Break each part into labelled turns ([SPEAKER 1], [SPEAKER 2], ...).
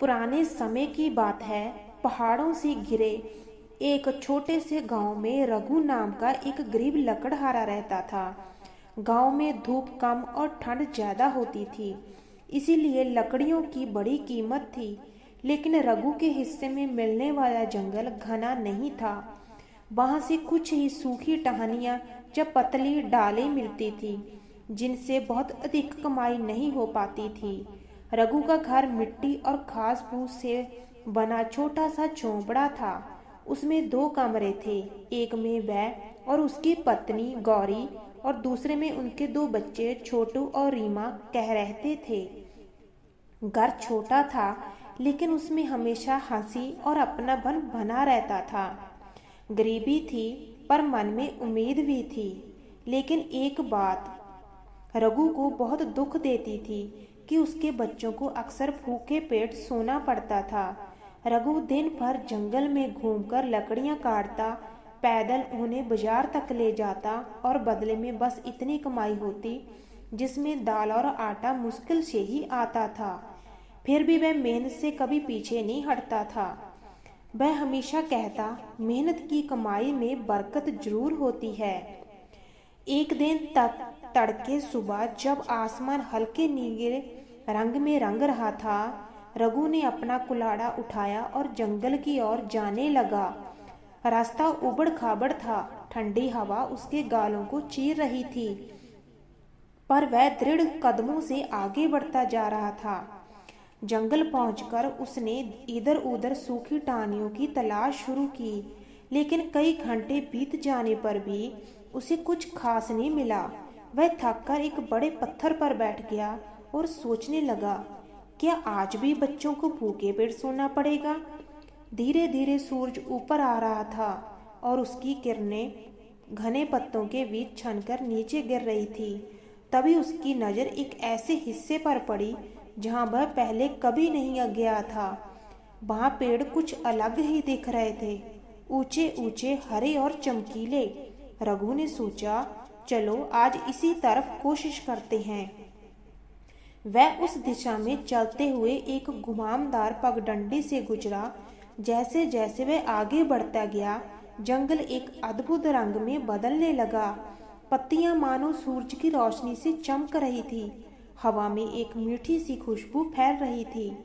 [SPEAKER 1] पुराने समय की बात है। पहाड़ों से घिरे एक छोटे से गांव में रघु नाम का एक गरीब लकड़हारा रहता था। गांव में धूप कम और ठंड ज्यादा होती थी, इसीलिए लकड़ियों की बड़ी कीमत थी। लेकिन रघु के हिस्से में मिलने वाला जंगल घना नहीं था। वहां से कुछ ही सूखी टहनियां या पतली डालें मिलती थी, जिनसे बहुत अधिक कमाई नहीं हो पाती थी। रघु का घर मिट्टी और घास फूस से बना छोटा सा झोंपड़ा था। उसमें दो कमरे थे, एक में वह और उसकी पत्नी गौरी और दूसरे में उनके दो बच्चे छोटू और रीमा कह रहते थे। घर छोटा था, लेकिन उसमें हमेशा हंसी और अपनापन बना रहता था। गरीबी थी, पर मन में उम्मीद भी थी। लेकिन एक बात रघु को बहुत दुख देती थी कि उसके बच्चों को अक्सर भूखे पेट सोना पड़ता था। रघु दिन भर जंगल में घूमकर लकड़ियां काटता, पैदल उन्हें बाजार तक ले जाता और बदले में बस इतनी कमाई होती जिसमें दाल और आटा मुश्किल से ही आता था। फिर भी वह मेहनत से कभी पीछे नहीं हटता था। वह हमेशा कहता, मेहनत की कमाई में बरकत जरूर होती है। एक दिन तक तड़के सुबह जब आसमान हल्के नीले रंग में रंग रहा था, रघु ने अपना कुल्हाड़ा उठाया और जंगल की ओर जाने लगा। रास्ता उबड़ खाबड़ था, ठंडी हवा उसके गालों को चीर रही थी, पर वह दृढ़ कदमों से आगे बढ़ता जा रहा था। जंगल पहुंचकर उसने इधर उधर सूखी टहनियों की तलाश शुरू की, लेकिन कई घंटे बीत जाने पर भी उसे कुछ खास नहीं मिला। वह थककर एक बड़े पत्थर पर बैठ गया और सोचने लगा, क्या आज भी बच्चों को भूखे पेट सोना पड़ेगा। धीरे धीरे सूरज ऊपर आ रहा था और उसकी किरणें घने पत्तों के बीच छनकर नीचे गिर रही थी। तभी उसकी नज़र एक ऐसे हिस्से पर पड़ी जहां वह पहले कभी नहीं गया था। वहां पेड़ कुछ अलग ही दिख रहे थे, ऊंचे ऊंचे, हरे और चमकीले। रघु ने सोचा, चलो आज इसी तरफ कोशिश करते हैं। वह उस दिशा में चलते हुए एक घुमावदार पगडंडी से गुजरा। जैसे जैसे वह आगे बढ़ता गया, जंगल एक अद्भुत रंग में बदलने लगा। पत्तियां मानो सूरज की रोशनी से चमक रही थी। हवा में एक मीठी सी खुशबू फैल रही थी,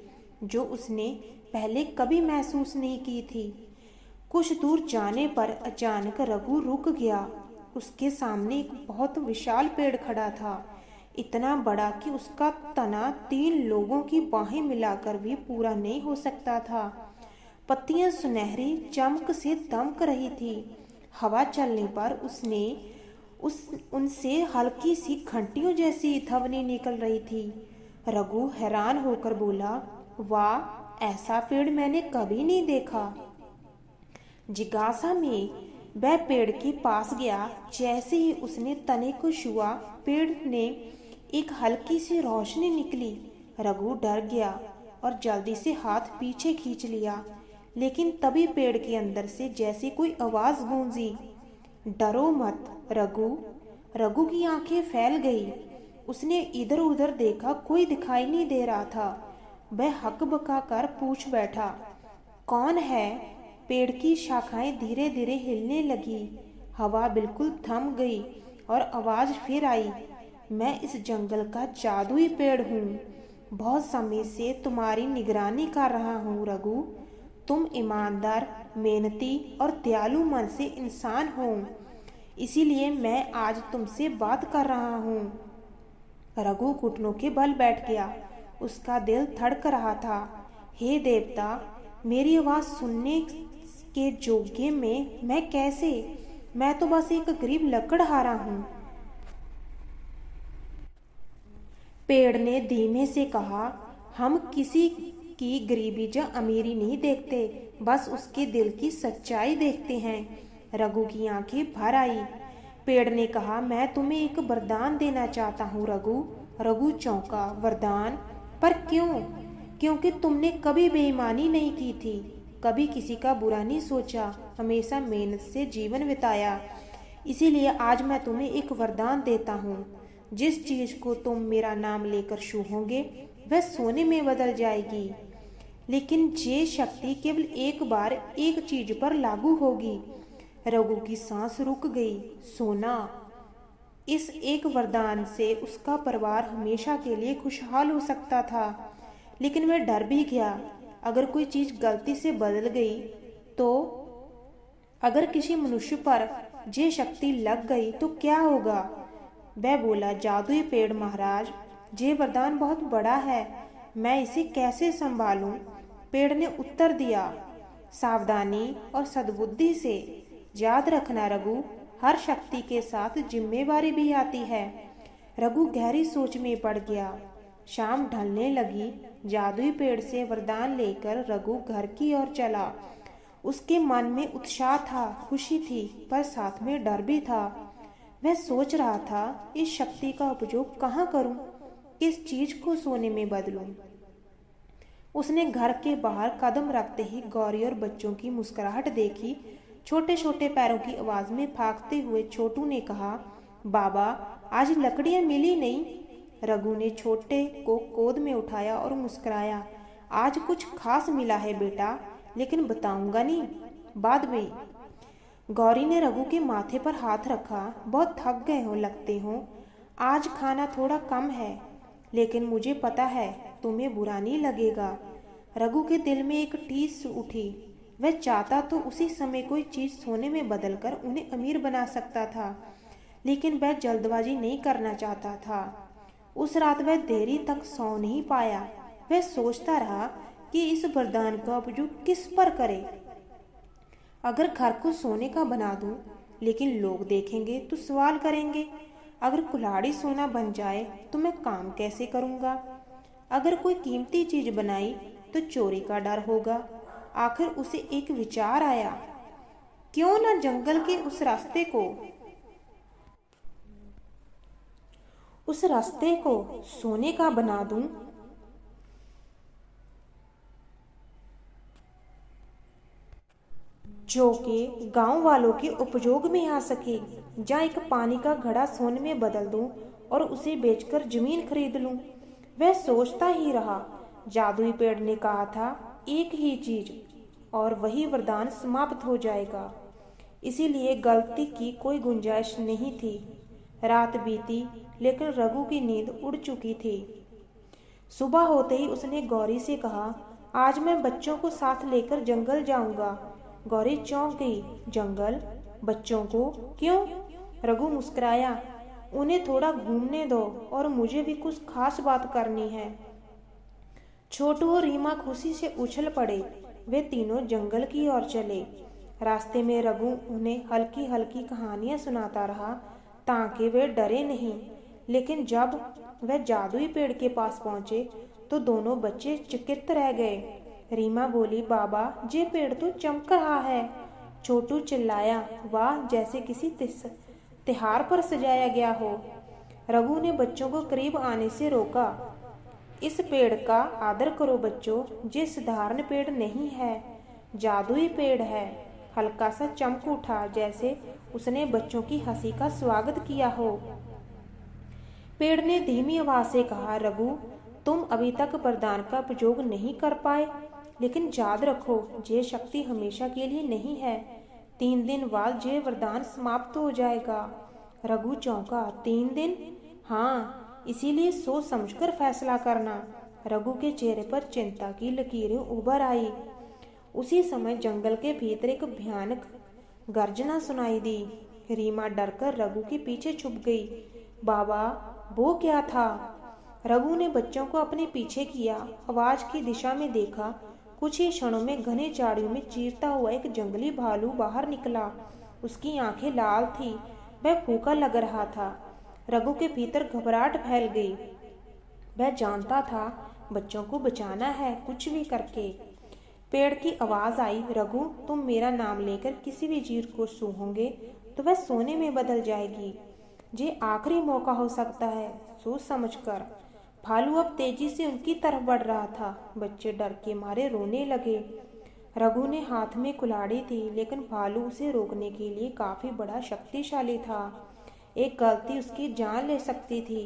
[SPEAKER 1] जो उसने पहले कभी महसूस नहीं की थी। कुछ दूर जाने पर अचानक रघु रुक गया। उसके सामने एक बहुत विशाल पेड़ खड़ा था, इतना बड़ा कि उसका तना 3 लोगों की बाहें मिलाकर भी पूरा नहीं हो सकता था। पत्तियां सुनहरी चमक से दमक रही थी। हवा चलने पर उनसे हल्की सी घंटियों जैसी ध्वनि निकल रही थी। रघु हैरान होकर बोला, वाह, ऐसा पेड़ मैंने कभी नहीं देखा। जिज्ञासा में वह पेड़ के पास गया। जैसे ही उसने तने को छुआ, पेड़ ने एक हल्की सी रोशनी निकली। रघु डर गया और जल्दी से हाथ पीछे खींच लिया, लेकिन तभी पेड़ के अंदर से जैसे कोई आवाज गूंजी, डरो मत रघु। रघु की आंखें फैल गई। उसने इधर उधर देखा, कोई दिखाई नहीं दे रहा था। वह हकबका कर पूछ बैठा, कौन है। पेड़ की शाखाएं धीरे धीरे हिलने लगी। हवा बिल्कुल थम गई और आवाज फिर आई, मैं इस जंगल का जादुई पेड़ हूँ। बहुत समय से तुम्हारी निगरानी कर रहा हूँ रघु। तुम ईमानदार, मेहनती और दयालु मन से इंसान हो, इसीलिए मैं आज तुमसे बात कर रहा हूँ। रघु घुटनों के बल बैठ गया। उसका दिल धड़क रहा था। हे देवता, मेरी आवाज सुनने के जोग्य में मैं कैसे? मैं तो बस एक गरीब लकड़हारा हूँ। पेड़ ने धीमे से कहा, हम किसी की गरीबी या अमीरी नहीं देखते, बस उसके दिल की सच्चाई देखते हैं। रघु की आंखें भर आई। पेड़ ने कहा, मैं तुम्हें एक वरदान देना चाहता हूँ रघु। रघु चौंका, वरदान? पर क्यों? क्योंकि तुमने कभी बेईमानी नहीं की थी, कभी किसी का बुरा नहीं सोचा, हमेशा मेहनत से जीवन बिताया। इसीलिए आज मैं तुम्हें एक वरदान देता हूँ। जिस चीज को तुम मेरा नाम लेकर छूओगे वह सोने में बदल जाएगी। लेकिन ये शक्ति केवल एक बार एक चीज पर लागू होगी। रघु की सांस रुक गई। सोना। इस एक वरदान से उसका परिवार हमेशा के लिए खुशहाल हो सकता था। लेकिन वह डर भी गया। अगर कोई चीज गलती से बदल गई तो, अगर किसी मनुष्य पर ये शक्ति लग गई तो क्या होगा? वह बोला, जादुई पेड़ महाराज, ये वरदान बहुत बड़ा है, मैं इसे कैसे संभालूं? पेड़ ने उत्तर दिया, सावधानी और सद्बुद्धि से। याद रखना रघु, हर शक्ति के साथ जिम्मेवारी भी आती है। रघु गहरी सोच में पड़ गया। शाम ढलने लगी। जादुई पेड़ से वरदान लेकर रघु घर की ओर चला। उसके मन में उत्साह था, खुशी थी, पर साथ में डर भी था। वह सोच रहा था, इस शक्ति का उपयोग कहाँ करूं? किस चीज को सोने में बदलूं? उसने घर के बाहर कदम रखते ही गौरी और बच्चों की मुस्कुराहट देखी। छोटे छोटे पैरों की आवाज में भागते हुए छोटू ने कहा, बाबा, आज लकड़ियां मिली नहीं? रघु ने छोटे को गोद में उठाया और मुस्कुराया, आज कुछ खास मिला है बेटा, लेकिन बताऊंगा नहीं, बाद में। गौरी ने रघु के माथे पर हाथ रखा। बहुत थक गए हो लगते हो, आज खाना थोड़ा कम है, लेकिन मुझे पता है तुम्हें बुरा नहीं लगेगा। रघु के दिल में एक टीस उठी। वह चाहता तो उसी समय कोई चीज सोने में बदलकर उन्हें अमीर बना सकता था, लेकिन वह जल्दबाजी नहीं करना चाहता था। उस रात वह देरी तक सो नहीं पाया। वह सोचता रहा कि इस वरदान का उपयोग किस पर करे। अगर घर को सोने का बना दूं, लेकिन लोग देखेंगे तो सवाल करेंगे। अगर कुल्हाड़ी सोना बन जाए तो मैं काम कैसे करूंगा? अगर कोई कीमती चीज बनाई तो चोरी का डर होगा। आखिर उसे एक विचार आया, क्यों न जंगल के उस रास्ते को सोने का बना दूं, जो कि गांव वालों के उपयोग में आ सके। जहाँ एक पानी का घड़ा सोने में बदल दूं और उसे बेचकर जमीन खरीद लूं। वह सोचता ही रहा। जादुई पेड़ ने कहा था, एक ही चीज और वही वरदान समाप्त हो जाएगा। इसीलिए गलती की कोई गुंजाइश नहीं थी। रात बीती, लेकिन रघु की नींद उड़ चुकी थी। सुबह होते ही उसने गौरी से कहा, आज मैं बच्चों को साथ लेकर जंगल जाऊंगा। गौरी चौंक गई। जंगल? बच्चों को? क्यों? रघु मुस्कुराया, उन्हें थोड़ा घूमने दो और मुझे भी कुछ खास बात करनी है। छोटू और रीमा खुशी से उछल पड़े। वे तीनों जंगल की ओर चले। रास्ते में रघु उन्हें हल्की हल्की कहानियां सुनाता रहा ताकि वे डरे नहीं। लेकिन जब वह जादुई पेड़ के पास पहुंचे तो दोनों बच्चे चकित रह गए। रीमा बोली, बाबा, ये पेड़ तो चमक रहा है। छोटू चिल्लाया, वाह, जैसे किसी त्योहार पर सजाया गया हो। रघु ने बच्चों को करीब आने से रोका। इस पेड़ का आदर करो बच्चों, ये साधारण पेड़ नहीं है, जादुई पेड़ है। हल्का सा चमक उठा, जैसे उसने बच्चों की हंसी का स्वागत किया हो। पेड़ ने धीमी आवाज से कहा, रघु, तुम अभी तक वरदान का उपयोग नहीं कर पाए, लेकिन याद रखो, ये शक्ति हमेशा के लिए नहीं है। 3 दिन बाद ये वरदान समाप्त हो जाएगा। रघु चौंका, 3 दिन? हाँ, इसीलिए सोच समझकर फैसला करना। रघु के चेहरे पर चिंता की लकीरें उभर आई। उसी समय जंगल के भीतर एक भयानक गर्जना सुनाई दी। रीमा डरकर रघु के पीछे छुप गई। बाबा, वो क्या था? रघु ने बच्चों को अपने पीछे किया। आवाज की दिशा में देखा। कुछ ही क्षणों में घने झाड़ियों में चीरता हुआ एक जंगली भालू बाहर निकला। उसकी आंखें लाल थी। वह भूखा लग रहा था। रघु के भीतर घबराहट फैल गई। वह जानता था बच्चों को बचाना है, कुछ भी करके। पेड़ की आवाज आई, रघु, तुम मेरा नाम लेकर किसी भी चीज को सूंघोगे तो वह सोने में बदल जाएगी। ये आखिरी मौका हो सकता है, सोच समझकर। भालू अब तेजी से उनकी तरफ बढ़ रहा था। बच्चे डर के मारे रोने लगे। रघु ने हाथ में कुल्हाड़ी थी, लेकिन भालू उसे रोकने के लिए काफी बड़ा शक्तिशाली था। एक गलती उसकी जान ले सकती थी।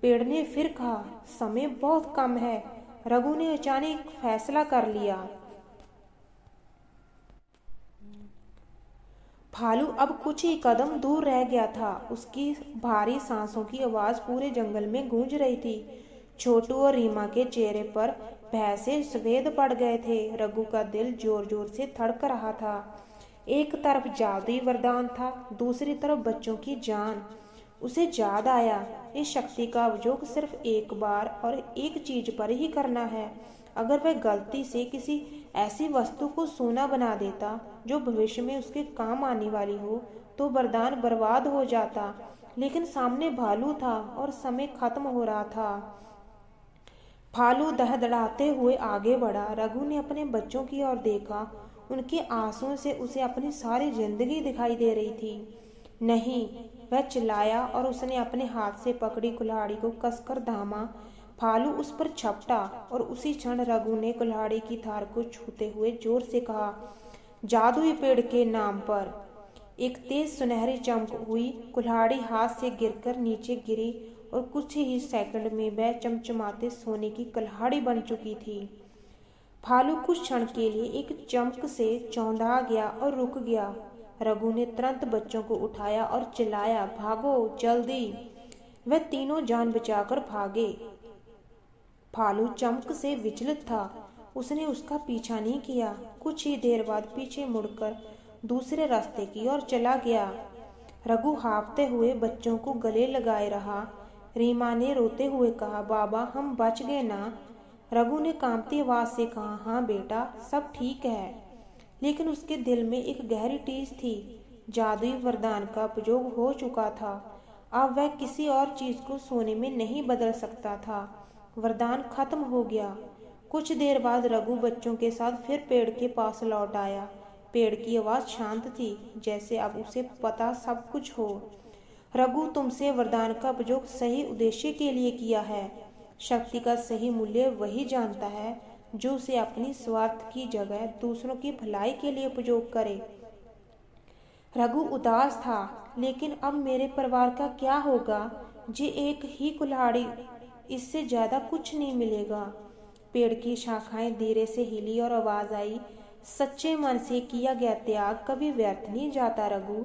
[SPEAKER 1] पेड़ ने फिर कहा, समय बहुत कम है, रघु ने अचानक फैसला कर लिया। भालू अब कुछ ही कदम दूर रह गया था। उसकी भारी सांसों की आवाज पूरे जंगल में गूंज रही थी। छोटू और रीमा के चेहरे पर भय से सफेद पड़ गए थे। रघु का दिल जोर जोर से धड़क रहा था। एक तरफ जादुई वरदान था, दूसरी तरफ बच्चों की जान। उसे याद आया, इस शक्ति का उपयोग सिर्फ एक बार और एक चीज पर ही करना है। अगर वह गलती से किसी ऐसी वस्तु को सोना बना देता जो भविष्य में उसके काम आने वाली हो, तो वरदान बर्बाद हो जाता। लेकिन सामने भालू था और समय खत्म हो रहा था। भालू दहदड़ाते हुए आगे बढ़ा। रघु ने अपने बच्चों की ओर देखा। उनके आंसुओं से उसे अपनी सारी जिंदगी दिखाई दे रही थी। नहीं, वह चिल्लाया और उसने अपने हाथ से पकड़ी कुल्हाड़ी को कसकर धामा। भालू उस पर झपटा और उसी क्षण रघु ने कुल्हाड़ी की धार को छूते हुए जोर से कहा, जादुई पेड़ के नाम पर। एक तेज सुनहरी चमक हुई। कुल्हाड़ी हाथ से गिरकर नीचे गिरी और कुछ ही सेकंड में वह चमचमाते सोने की कुल्हाड़ी बन चुकी थी। भालू कुछ क्षण के लिए एक चमक से चौंधा गया और रुक गया। रघु ने तुरंत बच्चों को उठाया और चिल्लाया, भागो जल्दी। वह तीनों जान बचाकर भागे। भालू चमक से विचलित था। उसने उसका पीछा नहीं किया। कुछ ही देर बाद पीछे मुड़कर दूसरे रास्ते की ओर चला गया। रघु हाँफते हुए बच्चों को गले लगाए रहा। रीमा ने रोते हुए कहा, बाबा हम बच गए ना? रघु ने कांपती आवाज से कहा, हाँ बेटा, सब ठीक है। लेकिन उसके दिल में एक गहरी टीस थी। जादुई वरदान का उपयोग हो चुका था। अब वह किसी और चीज को सोने में नहीं बदल सकता था। वरदान खत्म हो गया। कुछ देर बाद रघु बच्चों के साथ फिर पेड़ के पास लौट आया। पेड़ की आवाज शांत थी, जैसे अब उसे पता सब कुछ हो। रघु, तुमसे वरदान का उपयोग सही उद्देश्य के लिए किया है। शक्ति का सही मूल्य वही जानता है जो उसे अपनी स्वार्थ की जगह दूसरों की भलाई के लिए उपयोग करे। रघु उदास था, लेकिन अब मेरे परिवार का क्या होगा? जी एक ही कुल्हाड़ी, इससे ज्यादा कुछ नहीं मिलेगा। पेड़ की शाखाएं धीरे से हिली और आवाज आई, सच्चे मन से किया गया त्याग कभी व्यर्थ नहीं जाता रघु।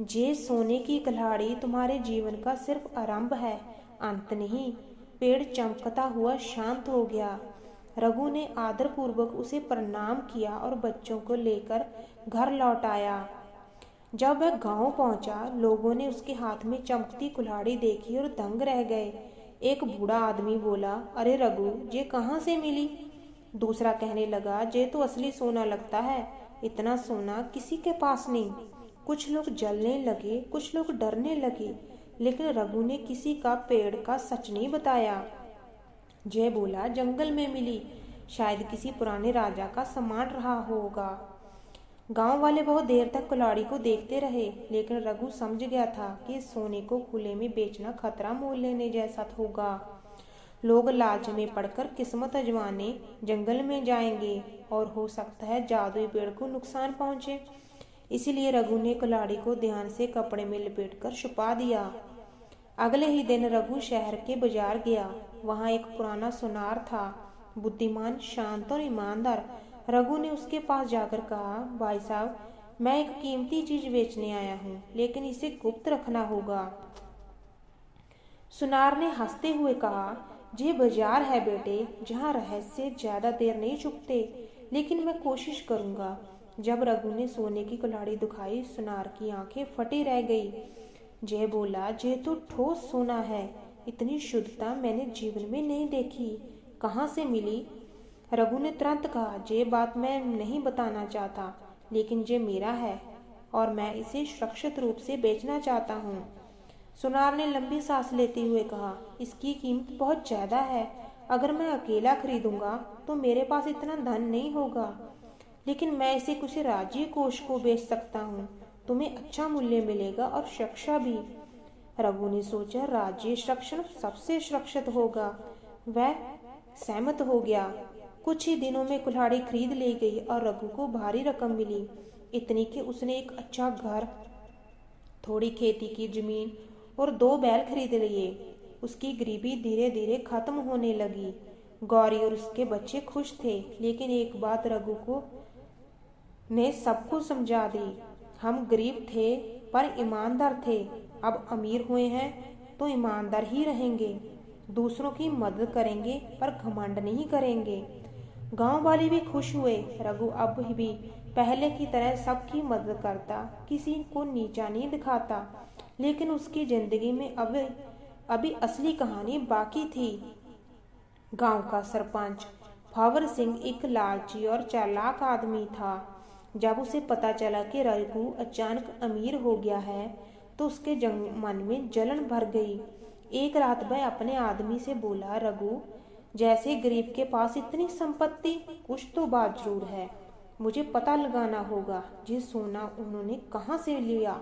[SPEAKER 1] जे सोने की कुल्हाड़ी तुम्हारे जीवन का सिर्फ आरंभ है, अंत नहीं। पेड़ चमकता हुआ शांत हो गया। रघु ने आदरपूर्वक उसे प्रणाम किया और बच्चों को लेकर घर लौट आया। जब वह गांव पहुंचा, लोगों ने उसके हाथ में चमकती कुल्हाड़ी देखी और दंग रह गए। एक बूढ़ा आदमी बोला, अरे रघु, ये कहाँ से मिली? दूसरा कहने लगा, ये तो असली सोना लगता है। इतना सोना किसी के पास नहीं। कुछ लोग जलने लगे, कुछ लोग डरने लगे, लेकिन रघु ने किसी का पेड़ का सच नहीं बताया। जय बोला, जंगल में मिली, शायद किसी पुराने राजा का सामान रहा होगा। गांव वाले बहुत देर तक कुल्हाड़ी को देखते रहे, लेकिन रघु समझ गया था कि इस सोने को खुले में बेचना खतरा मोल लेने जैसा होगा। लोग लालच में पड़कर किस्मत आजमाने जंगल में जाएंगे और हो सकता है जादुई पेड़ को नुकसान पहुंचे। इसीलिए रघु ने कुल्हाड़ी को ध्यान से कपड़े में लपेटकर छुपा दिया। अगले ही दिन रघु शहर के बाजार गया। वहां एक पुराना सुनार था, बुद्धिमान, शांत और ईमानदार। रघु ने उसके पास जाकर कहा, भाई साहब, मैं एक कीमती चीज बेचने आया हूँ, लेकिन इसे गुप्त रखना होगा। सुनार ने हंसते हुए कहा, ये बाजार है बेटे, जहाँ रहस्य ज्यादा देर नहीं छुपते, लेकिन मैं कोशिश करूंगा। जब रघु ने सोने की कुल्हाड़ी दिखाई, सुनार की आंखें फटी रह गई। जय बोला, ये तो ठोस सोना है, इतनी शुद्धता मैंने जीवन में नहीं देखी। कहाँ से मिली? रघु ने तुरंत कहा, ये बात मैं नहीं बताना चाहता, लेकिन ये मेरा है और मैं इसे सुरक्षित रूप से बेचना चाहता हूँ। सुनार ने लंबी सांस लेते हुए कहा, इसकी कीमत बहुत ज्यादा है। अगर मैं अकेला खरीदूंगा तो मेरे पास इतना धन नहीं होगा, लेकिन मैं इसे किसी राज्य कोष को बेच सकता हूँ। तुम्हें अच्छा मूल्य मिलेगा और सुरक्षा भी। रघु ने सोचा, राज्य संरक्षण सबसे सुरक्षित होगा। वह सहमत हो गया। कुछ ही दिनों में कुल्हाड़ी खरीद ली गई और रघु को भारी रकम मिली, इतनी कि उसने एक अच्छा घर, थोड़ी खेती की जमीन और 2 बैल खरीद लिए। उसकी गरीबी धीरे धीरे खत्म होने लगी। गौरी और उसके बच्चे खुश थे, लेकिन एक बात रघु को ने सबको समझा दी। हम गरीब थे पर ईमानदार थे, अब अमीर हुए हैं तो ईमानदार ही रहेंगे। दूसरों की मदद करेंगे पर घमंड नहीं करेंगे। गांव वाले भी खुश हुए। रघु अब भी पहले की तरह सबकी मदद करता, किसी को नीचा नहीं दिखाता। लेकिन उसकी जिंदगी में अभी असली कहानी बाकी थी। गांव का सरपंच फावर सिंह एक लालची और चालाक आदमी था। जब उसे पता चला कि रघु अचानक अमीर हो गया है तो उसके मन में जलन भर गई। एक रात वह अपने आदमी से बोला, रघु, जैसे गरीब के पास इतनी संपत्ति, कुछ तो बात जरूर है। मुझे पता लगाना होगा ये सोना उन्होंने कहाँ से लिया।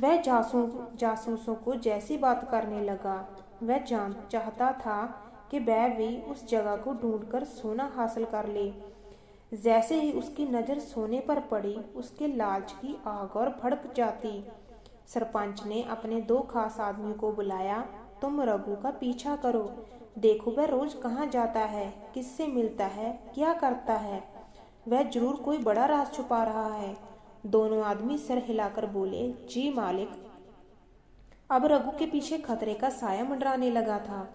[SPEAKER 1] वह जासूसों को जैसी बात करने लगा। वह चाहता था कि वह भी उस जगह को ढूंढकर सोना हासिल कर ले। जैसे ही उसकी नज़र सोने पर पड़ी, उसके लालच की आग और भड़क जाती। सरपंच ने अपने 2 खास आदमी को बुलाया। तुम रघु का पीछा करो, देखो वह रोज कहाँ जाता है, किससे मिलता है, क्या करता है। वह जरूर कोई बड़ा राज छुपा रहा है। दोनों आदमी सर हिलाकर बोले, जी मालिक। अब रघु के पीछे खतरे का साया मंडराने लगा था।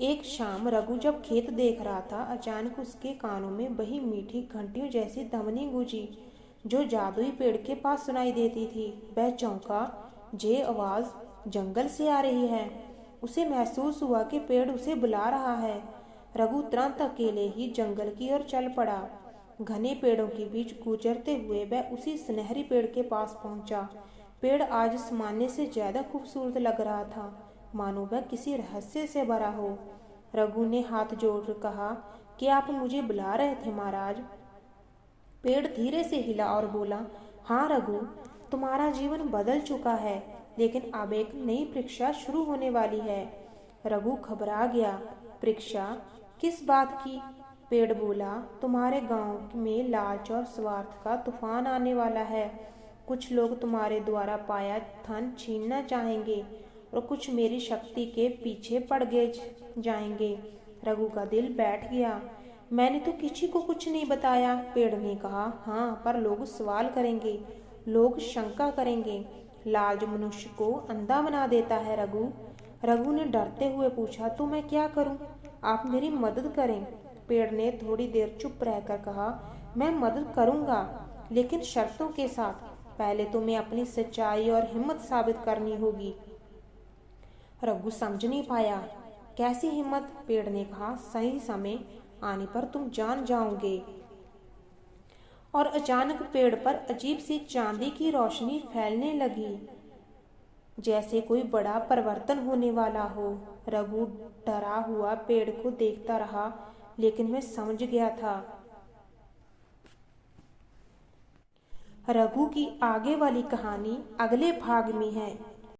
[SPEAKER 1] एक शाम रघु जब खेत देख रहा था, अचानक उसके कानों में वही मीठी घंटियों जैसी ध्वनि गूंजी जो जादुई पेड़ के पास सुनाई देती थी। वह चौंका, ये आवाज जंगल से आ रही है। उसे महसूस हुआ कि पेड़ उसे बुला रहा है। रघु तुरंत अकेले ही जंगल की ओर चल पड़ा। घने पेड़ों के बीच गुजरते हुए वह उसी सुनहरी पेड़ के पास पहुंचा। पेड़ आज सामान्य से ज्यादा खूबसूरत लग रहा था, मानो वह किसी रहस्य से भरा हो। रघु ने हाथ जोड़कर कहा, कि आप मुझे बुला रहे थे महाराज। पेड़ धीरे से हिला और बोला, हाँ रघु, तुम्हारा जीवन बदल चुका है, लेकिन अब एक नई परीक्षा शुरू होने वाली है। रघु घबरा गया। परीक्षा? किस बात की? पेड़ बोला, तुम्हारे गांव में लालच और स्वार्थ का तूफान आने वाला है। कुछ लोग तुम्हारे द्वारा पाया धन छीनना चाहेंगे और कुछ मेरी शक्ति के पीछे पड़ गए जाएंगे। रघु का दिल बैठ गया। मैंने तो किसी को कुछ नहीं बताया, पेड़ ने कहा। हाँ, पर लोग सवाल करेंगे, लोग शंका करेंगे। लालच मनुष्य को अंधा बना देता है रघु। रघु ने डरते हुए पूछा, तो मैं क्या करूं? आप मेरी मदद करें। पेड़ ने थोड़ी देर चुप रहकर कहा, मैं मदद करूंगा, लेकिन शर्तों के साथ। पहले तुम्हें अपनी सच्चाई और हिम्मत साबित करनी होगी। रघु समझ नहीं पाया। कैसी हिम्मत? पेड़ ने कहा, सही समय आने पर तुम जान जाओगे। और अचानक पेड़ पर अजीब सी चांदी की रोशनी फैलने लगी, जैसे कोई बड़ा परिवर्तन होने वाला हो। रघु डरा हुआ पेड़ को देखता रहा, लेकिन मैं समझ गया था। रघु की आगे वाली कहानी अगले भाग में है।